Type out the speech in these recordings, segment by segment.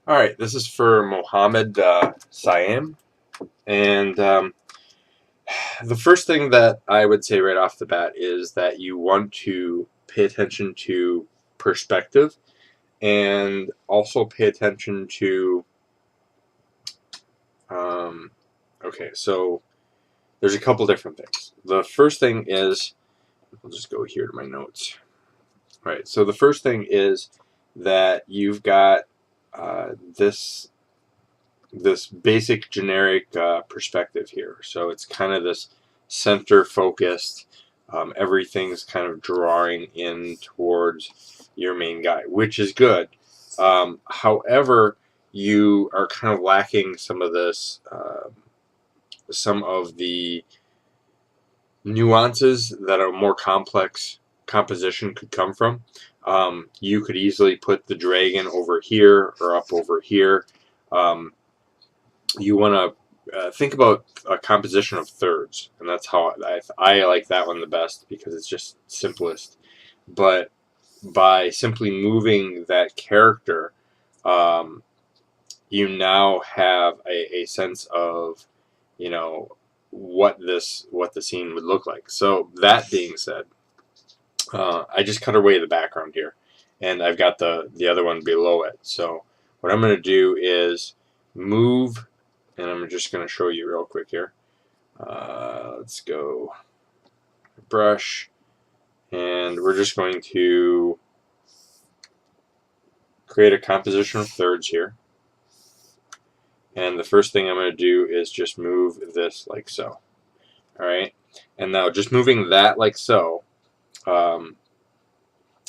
All right, this is for Mohammad Saim, and the first thing that I would say right off the bat is that you want to pay attention to perspective, and also pay attention to. Um, okay, so there's a couple different things. The first thing is, I'll just go here to my notes. All right, so the first thing is that you've got this basic generic perspective here. So it's kind of this center focused. Everything's kind of drawing in towards your main guy, which is good. However, you are kind of lacking some of this, some of the nuances that a more complex composition could come from. You could easily put the dragon over here or up over here. You want to think about a composition of thirds, and that's how I like that one the best because it's just simplest. But by simply moving that character, you now have a sense of, you know, what the scene would look like. So that being said, I just cut away the background here, and I've got the other one below it. So what I'm going to do is move, and I'm just going to show you real quick here. Let's go brush, and we're just going to create a composition of thirds here. And the first thing I'm going to do is just move this like so. Alright, and now just moving that like so,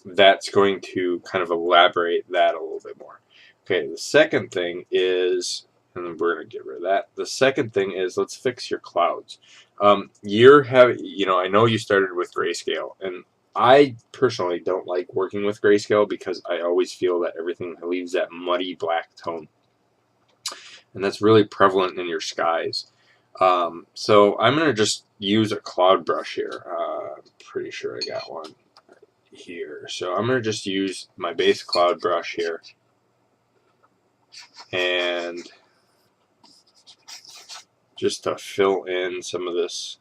that's going to kind of elaborate that a little bit more. Okay, the second thing is, and we're going to get rid of that. The second thing is, let's fix your clouds. I know you started with grayscale, and I personally don't like working with grayscale because I always feel that everything leaves that muddy black tone, and that's really prevalent in your skies. So I'm going to just use a cloud brush here. I'm pretty sure I got one here. So I'm going to just use my base cloud brush here, and just to fill in some of this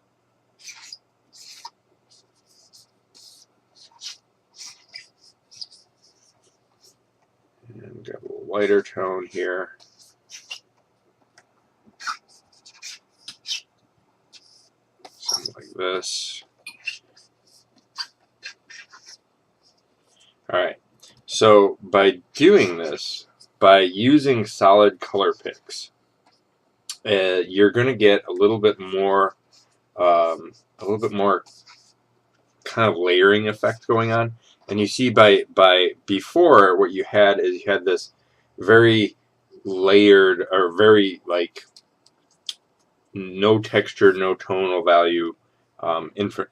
and got a little lighter tone here. Something like this. Alright, so by doing this, by using solid color picks, you're going to get a little bit more kind of layering effect going on. And you see by before, what you had is you had this very layered, or very like no texture, no tonal value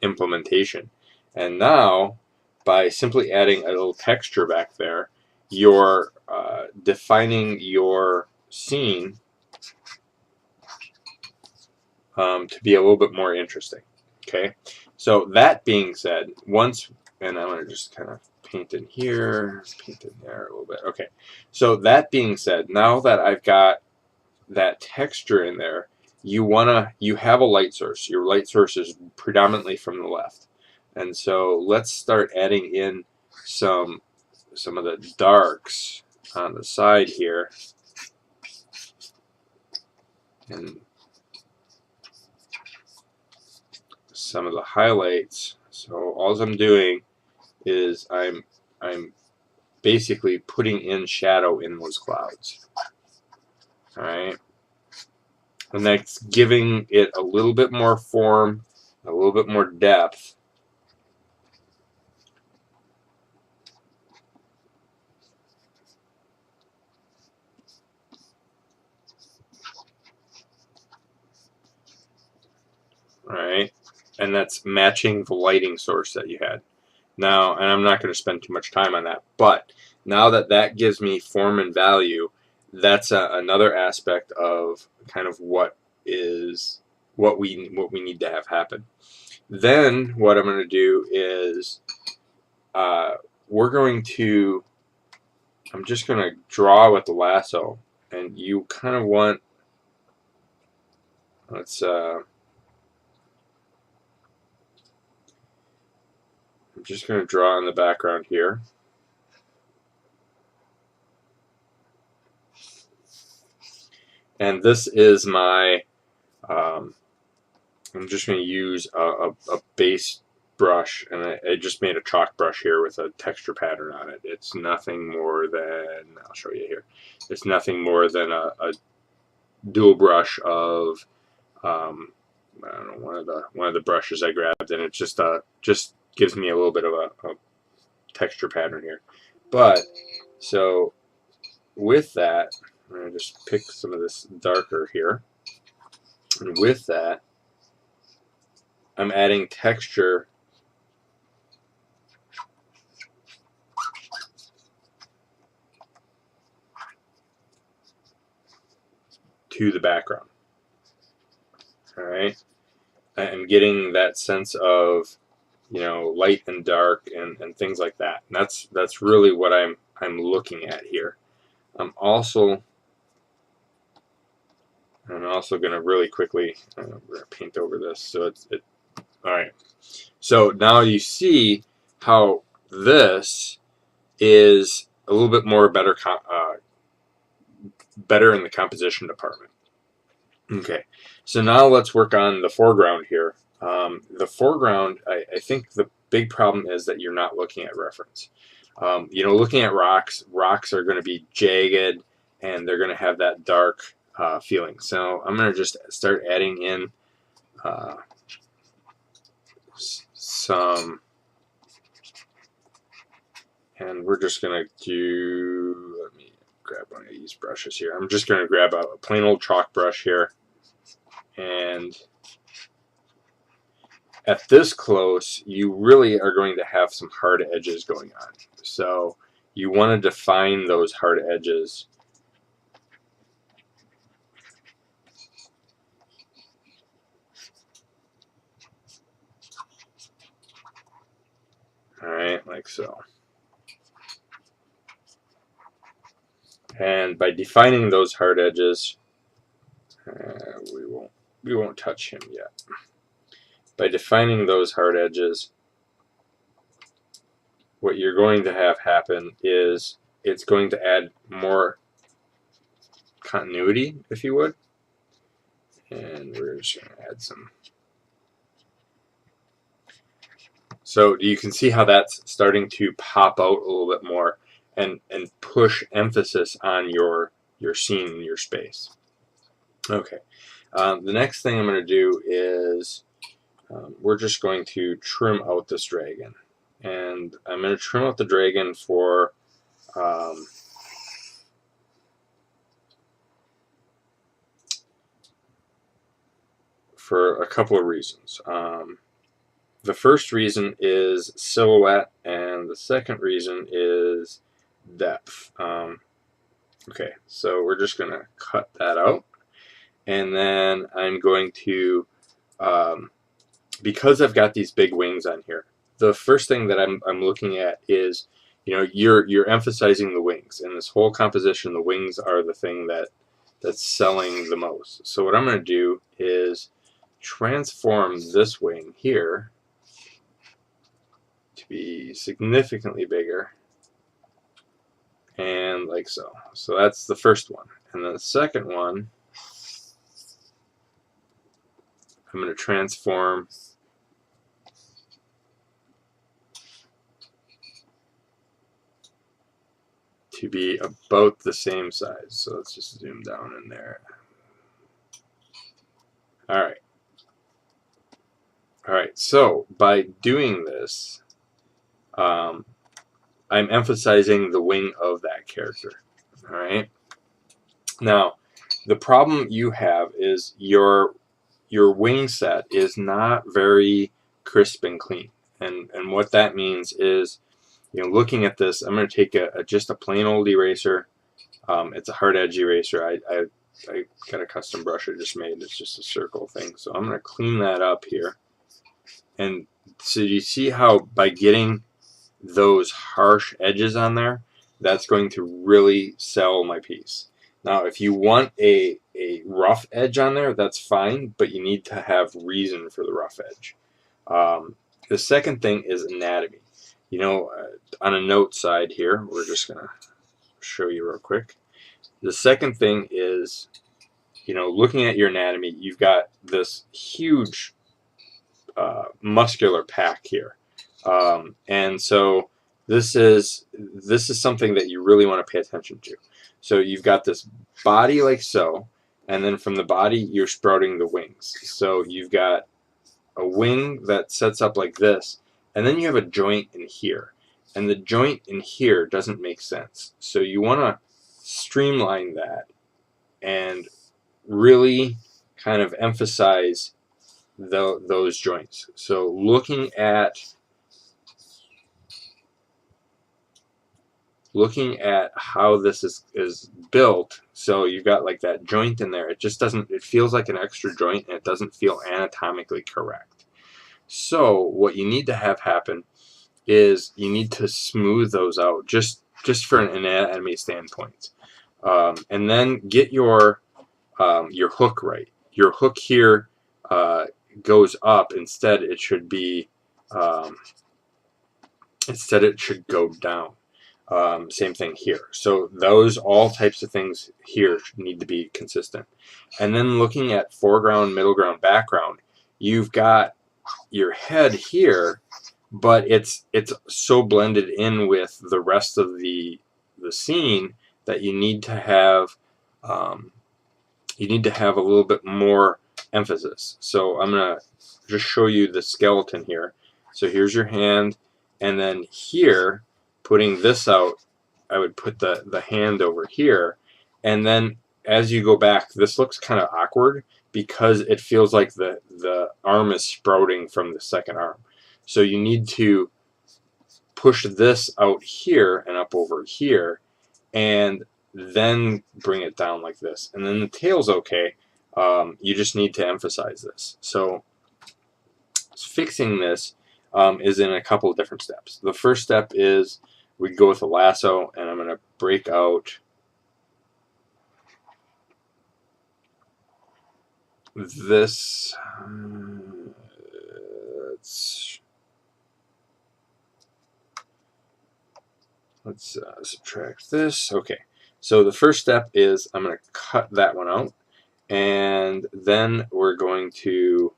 implementation. And now, by simply adding a little texture back there, you're defining your scene to be a little bit more interesting. Okay, so that being said, and I'm going to just kind of paint in here, paint in there a little bit. Okay, so that being said, now that I've got that texture in there, you have a light source. Your light source is predominantly from the left, and so let's start adding in some of the darks on the side here, and some of the highlights. So all I'm doing is I'm basically putting in shadow in those clouds. Alright, and that's giving it a little bit more form, a little bit more depth. Alright, and that's matching the lighting source that you had. Now, and I'm not going to spend too much time on that, but now that gives me form and value, that's another aspect of kind of what we need to have happen. Then what I'm going to do is we're going to I'm just going to draw with the lasso, and you kind of want, I'm just going to draw in the background here. And this is my, I'm just going to use a base brush, and I just made a chalk brush here with a texture pattern on it. It's nothing more than, I'll show you here, it's nothing more than a dual brush of, I don't know, one of the brushes I grabbed, and it just gives me a little bit of a texture pattern here. But, so with that, I'm going to just pick some of this darker here, and with that, I'm adding texture to the background. Alright? I'm getting that sense of, you know, light and dark and things like that. And that's really what I'm looking at here. I'm also going to really quickly paint over this so alright. So now you see how this is a little bit more better in the composition department. Okay, so now let's work on the foreground here. The foreground, I think the big problem is that you're not looking at reference. You know, looking at rocks are going to be jagged and they're going to have that dark feeling. So I'm going to just start adding in some, and we're just going to do, let me grab one of these brushes here. I'm just going to grab a plain old chalk brush here, and at this close you really are going to have some hard edges going on. So you want to define those hard edges. Alright, like so. And by defining those hard edges, we won't touch him yet. By defining those hard edges, what you're going to have happen is it's going to add more continuity, if you would. And we're just going to add some. So you can see how that's starting to pop out a little bit more and push emphasis on your scene and your space. Okay. The next thing I'm going to do is we're just going to trim out this dragon. And I'm going to trim out the dragon for a couple of reasons. The first reason is silhouette, and the second reason is depth. Okay, so we're just going to cut that out. And then I'm going to, because I've got these big wings on here, the first thing that I'm looking at is, you know, you're emphasizing the wings. In this whole composition, the wings are the thing that's selling the most. So what I'm going to do is transform this wing here to be significantly bigger, and like so. So that's the first one. And then the second one, I'm going to transform to be about the same size. So let's just zoom down in there. Alright. Alright, so by doing this, I'm emphasizing the wing of that character. Alright. Now, the problem you have is your wing set is not very crisp and clean. And what that means is, you know, looking at this, I'm going to take just a plain old eraser. It's a hard edge eraser. I got a custom brush I just made. It's just a circle thing. So I'm going to clean that up here. And so you see how by getting those harsh edges on there, that's going to really sell my piece. Now, if you want a rough edge on there, that's fine, but you need to have reason for the rough edge. The second thing is anatomy. You know, on a note side here, we're just going to show you real quick. The second thing is, you know, looking at your anatomy, you've got this huge muscular pack here. And so this is something that you really want to pay attention to. So you've got this body like so, and then from the body you're sprouting the wings. So you've got a wing that sets up like this, and then you have a joint in here, and the joint in here doesn't make sense. So you want to streamline that and really kind of emphasize those joints. So looking at how this is built, so you've got like that joint in there, it just doesn't, it feels like an extra joint and it doesn't feel anatomically correct. So what you need to have happen is you need to smooth those out just for an anatomy standpoint, and then get your hook right. Your hook here goes up. Instead it should be instead it should go down. Same thing here. So those all types of things here need to be consistent. And then looking at foreground, middle ground, background, you've got your head here, but it's so blended in with the rest of the scene that you need to have a little bit more emphasis. So I'm gonna just show you the skeleton here. So here's your hand, and then here, putting this out, I would put the hand over here, and then as you go back, this looks kind of awkward because it feels like the arm is sprouting from the second arm. So you need to push this out here and up over here, and then bring it down like this. And then the tail's okay. You just need to emphasize this. So fixing this is in a couple of different steps. The first step is we go with a lasso, and I'm going to break out this. Let's subtract this. Okay, so the first step is I'm going to cut that one out, and then I'm going to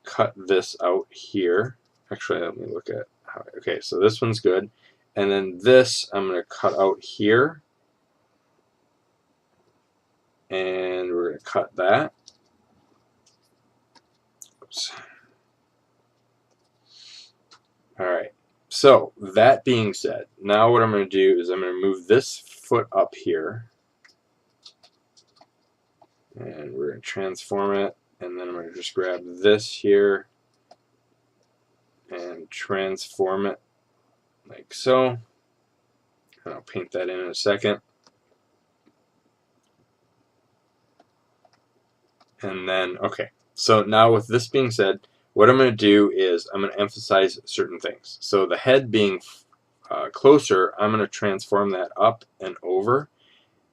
cut this out here. Actually, let me look at how. Okay, so this one's good, and then this I'm going to cut out here, and we're going to cut that. Oops. All right. So that being said, now what I'm going to do is I'm going to move this foot up here, and we're going to transform it, and then I'm going to just grab this here and transform it like so. And I'll paint that in a second. And then, okay, so now with this being said, what I'm going to do is I'm going to emphasize certain things. So the head being closer, I'm going to transform that up and over,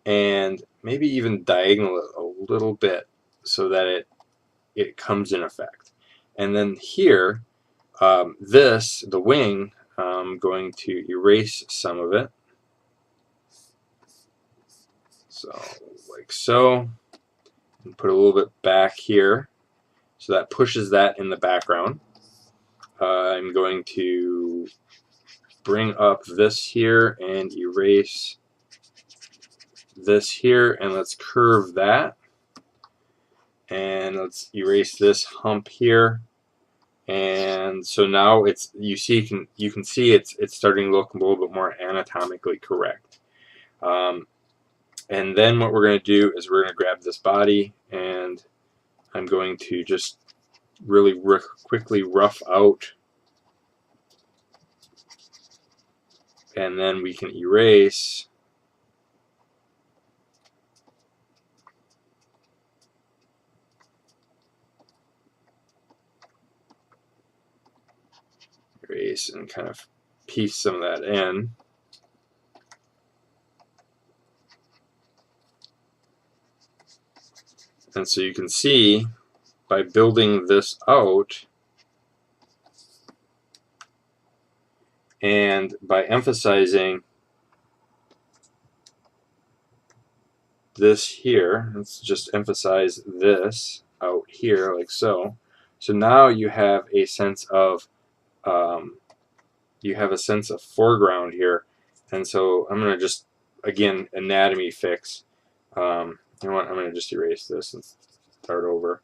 and maybe even diagonal it a little bit so that it comes in effect. And then here, the wing, I'm going to erase some of it. So like so, and put a little bit back here. So that pushes that in the background. I'm going to bring up this here and erase this here, and let's curve that. And let's erase this hump here. And so now you can see it's starting to look a little bit more anatomically correct. And then what we're going to do is we're going to grab this body, and I'm going to just really quickly rough out, and then we can erase. Erase and kind of piece some of that in. And so you can see by building this out and by emphasizing this here, let's just emphasize this out here like so. So now you have a sense of foreground here. And so I'm going to just, again, anatomy fix. You know what, I'm going to just erase this and start over.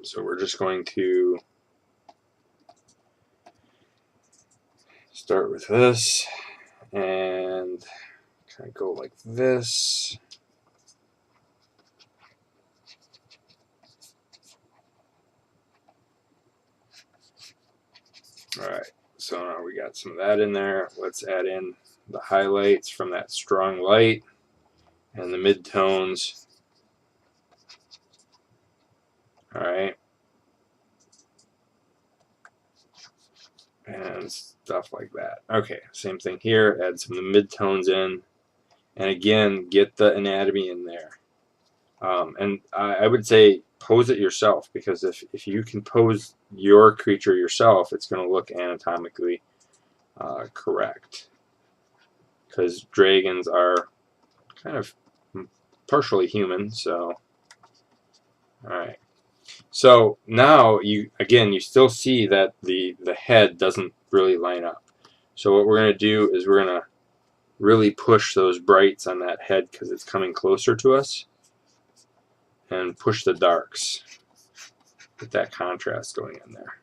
So we're just going to start with this and kind of go like this. Alright, so now we got some of that in there. Let's add in the highlights from that strong light and the midtones. Alright. And stuff like that. Okay, same thing here. Add some of the midtones in. And again, get the anatomy in there. And I would say pose it yourself, because if you can pose your creature yourself, it's going to look anatomically correct. Because dragons are kind of partially human, so alright. So now you still see that the head doesn't really line up. So what we're going to do is we're going to really push those brights on that head because it's coming closer to us, and push the darks. Get that contrast going in there.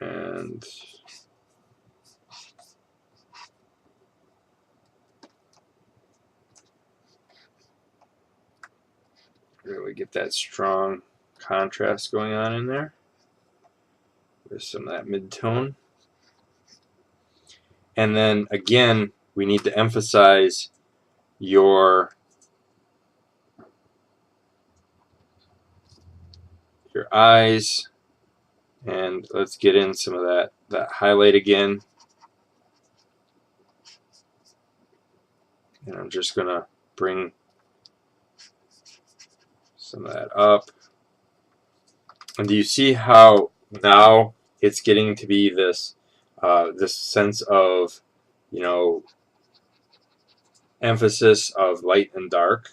And really get that strong contrast going on in there with some of that mid-tone. And then again, we need to emphasize your eyes, and let's get in some of that highlight again. And I'm just gonna bring some of that up. And do you see how now it's getting to be this this sense of, you know, emphasis of light and dark,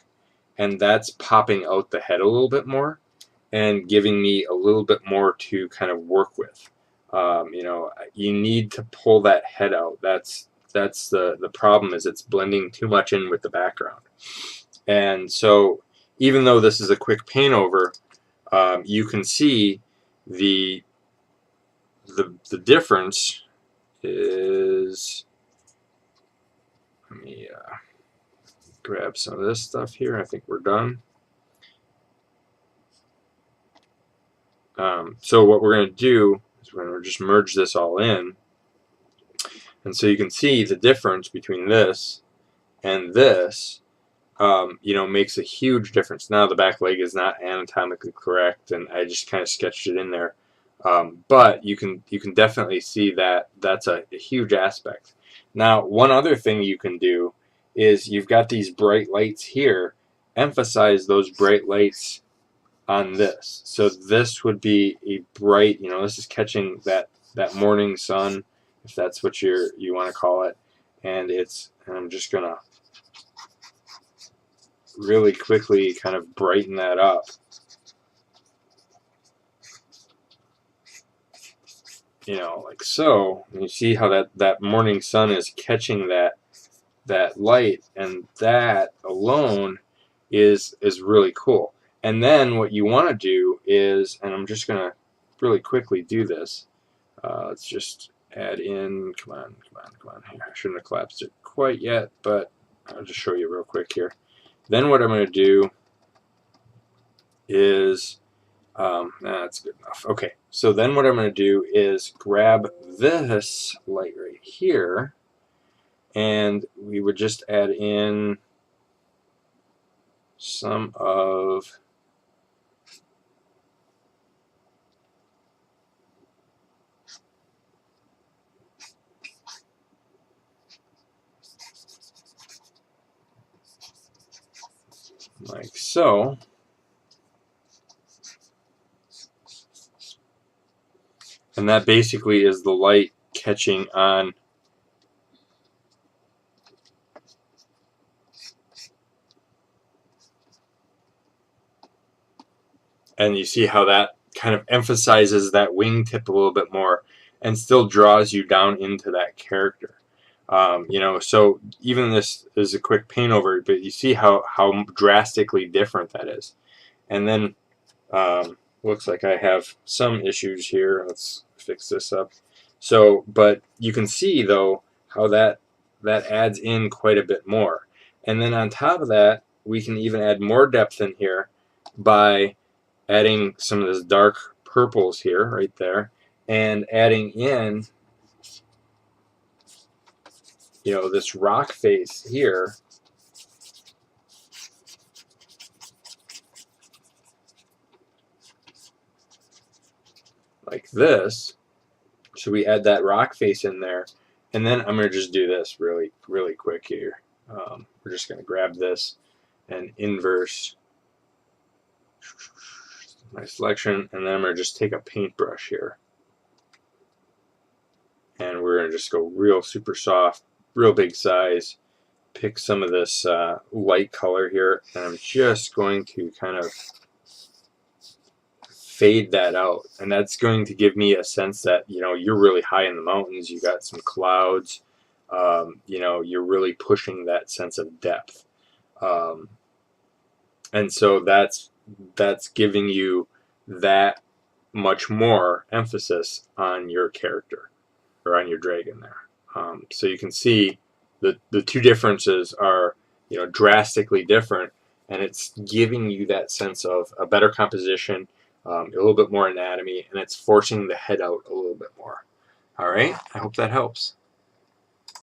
and that's popping out the head a little bit more and giving me a little bit more to kind of work with. You know, you need to pull that head out. That's the problem, is it's blending too much in with the background. And so even though this is a quick paint over, you can see the difference is, let me grab some of this stuff here. I think we're done. So what we're going to do is we're going to just merge this all in. And so you can see the difference between this and this, you know, makes a huge difference. Now the back leg is not anatomically correct, and I just kind of sketched it in there. But you can definitely see that that's a huge aspect. Now, one other thing you can do is you've got these bright lights here. Emphasize those bright lights on this. So this would be a bright, you know, this is catching that morning sun, if that's what you want to call it. And I'm just gonna really quickly kind of brighten that up. You know, like so. And you see how that morning sun is catching that light, and that alone is really cool. And then what you want to do is, and I'm just gonna really quickly do this. Let's just add in, come on here. I shouldn't have collapsed it quite yet, but I'll just show you real quick here. Then what I'm going to do is, that's good enough. Okay, so then what I'm going to do is grab this light right here, and we would just add in some of like so. And that basically is the light catching on and you see how that kind of emphasizes that wingtip a little bit more and still draws you down into that character. You know, so even this is a quick paint over, but you see how drastically different that is. And then looks like I have some issues here. Let's fix this up. So, but you can see though how that adds in quite a bit more. And then on top of that, we can even add more depth in here by adding some of this dark purples here, right there, and adding in, you know, this rock face here. Like this. So we add that rock face in there, and then I'm going to just do this really quick here. We're just going to grab this and inverse my selection, and then I'm going to just take a paintbrush here, and we're going to just go real super soft, real big size, pick some of this light color here, and I'm just going to kind of fade that out, and that's going to give me a sense that, you know, you're really high in the mountains, you got some clouds, you know, you're really pushing that sense of depth, and so that's giving you that much more emphasis on your character or on your dragon there. So you can see the two differences are, you know, drastically different, and it's giving you that sense of a better composition, a little bit more anatomy, and it's forcing the head out a little bit more. All right, I hope that helps.